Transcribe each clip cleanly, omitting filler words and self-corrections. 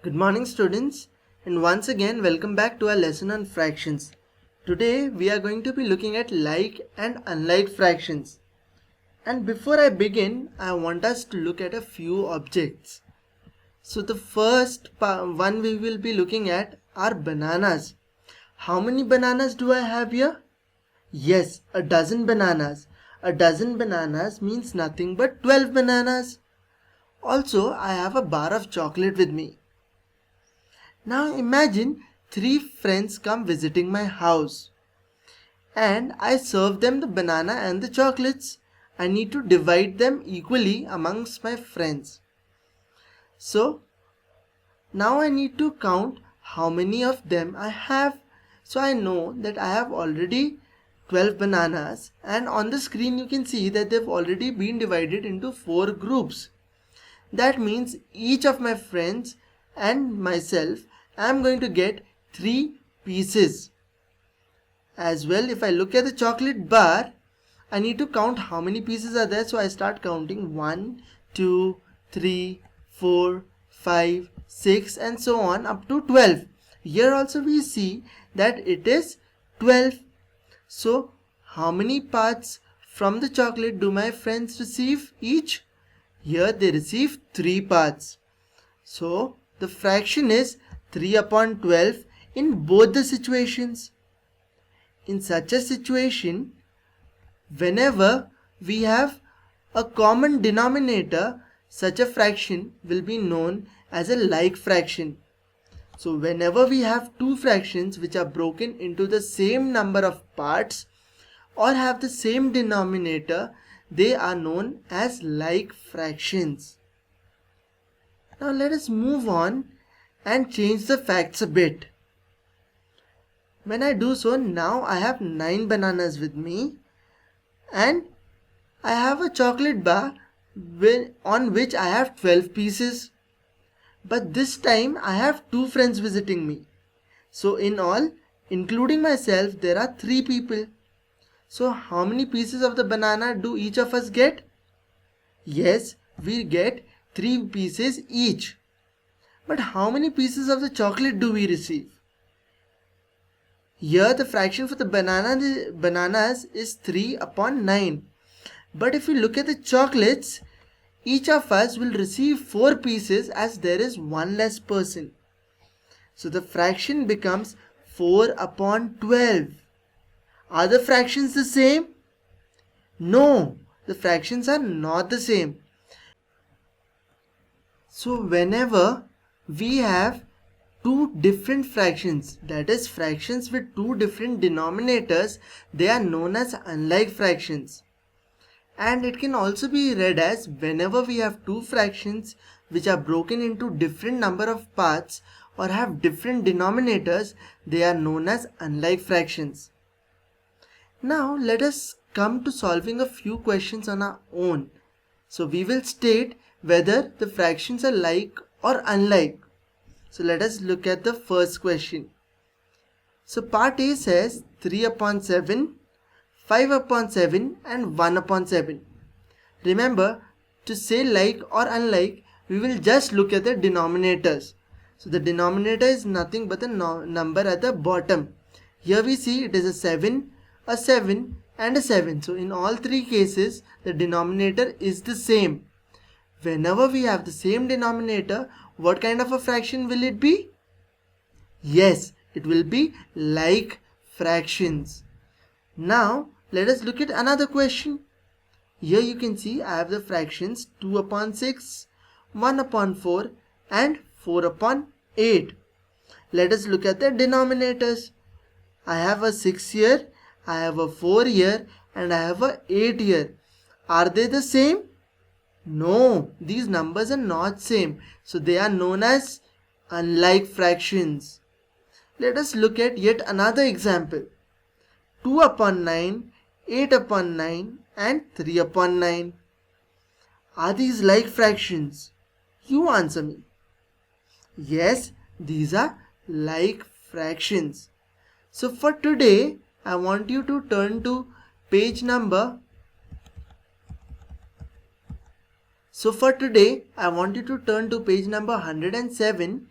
Good morning students, and once again welcome back to our lesson on fractions. Today we are going to be looking at like and unlike fractions. And before I begin, I want us to look at a few objects. So the first one we will be looking at are bananas. How many bananas do I have here? Yes, a dozen bananas. A dozen bananas means nothing but 12 bananas. Also, I have a bar of chocolate with me. Now imagine three friends come visiting my house and I serve them the banana and the chocolates. I need to divide them equally amongst my friends. So now I need to count how many of them I have. So I know that I have already 12 bananas, and on the screen you can see that they've already been divided into 4 groups. That means each of my friends and myself I am going to get 3 pieces. As well, if I look at the chocolate bar, I need to count how many pieces are there. So I start counting 1, 2, 3, 4, 5, 6 and so on up to 12. Here also we see that it is 12. So how many parts from the chocolate do my friends receive each? Here they receive 3 parts. So the fraction is 3 upon 12 in both the situations. In such a situation, whenever we have a common denominator, such a fraction will be known as a like fraction. So whenever we have two fractions which are broken into the same number of parts or have the same denominator, they are known as like fractions. Now let us move on and change the facts a bit. When I do so, now I have 9 bananas with me and I have a chocolate bar on which I have 12 pieces. But this time I have 2 friends visiting me. So in all, including myself, there are 3 people. So how many pieces of the banana do each of us get? Yes, we get 3 pieces each. But how many pieces of the chocolate do we receive? Here the fraction for the bananas is 3 upon 9. But if we look at the chocolates, each of us will receive 4 pieces as there is one less person. So the fraction becomes 4 upon 12. Are the fractions the same? No, the fractions are not the same. So whenever we have two different fractions, that is fractions with two different denominators, they are known as unlike fractions. And it can also be read as whenever we have two fractions which are broken into different number of parts or have different denominators, they are known as unlike fractions. Now let us come to solving a few questions on our own. So we will state whether the fractions are like or unlike. So let us look at the first question. So part A says 3 upon 7, 5 upon 7 and 1 upon 7. Remember, to say like or unlike, we will just look at the denominators. So the denominator is nothing but the number at the bottom. Here we see it is a 7 and a 7. So in all three cases, the denominator is the same. Whenever we have the same denominator, what kind of a fraction will it be? Yes, it will be like fractions. Now, let us look at another question. Here you can see I have the fractions 2 upon 6, 1 upon 4 and 4 upon 8. Let us look at the denominators. I have a 6 here, I have a 4 here and I have a 8 here. Are they the same? No, these numbers are not same. So they are known as unlike fractions. Let us look at yet another example. 2 upon 9, 8 upon 9 and 3 upon 9. Are these like fractions? You answer me. Yes, these are like fractions. So for today, I want you to turn to page number. So for today, I want you to turn to page number 107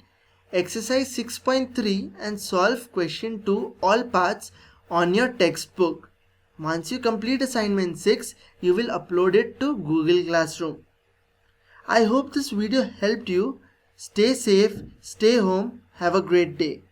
exercise 6.3 and solve question 2 all parts on your textbook. Once you complete assignment 6, you will upload it to Google Classroom. I hope this video helped you. Stay safe, stay home, have a great day.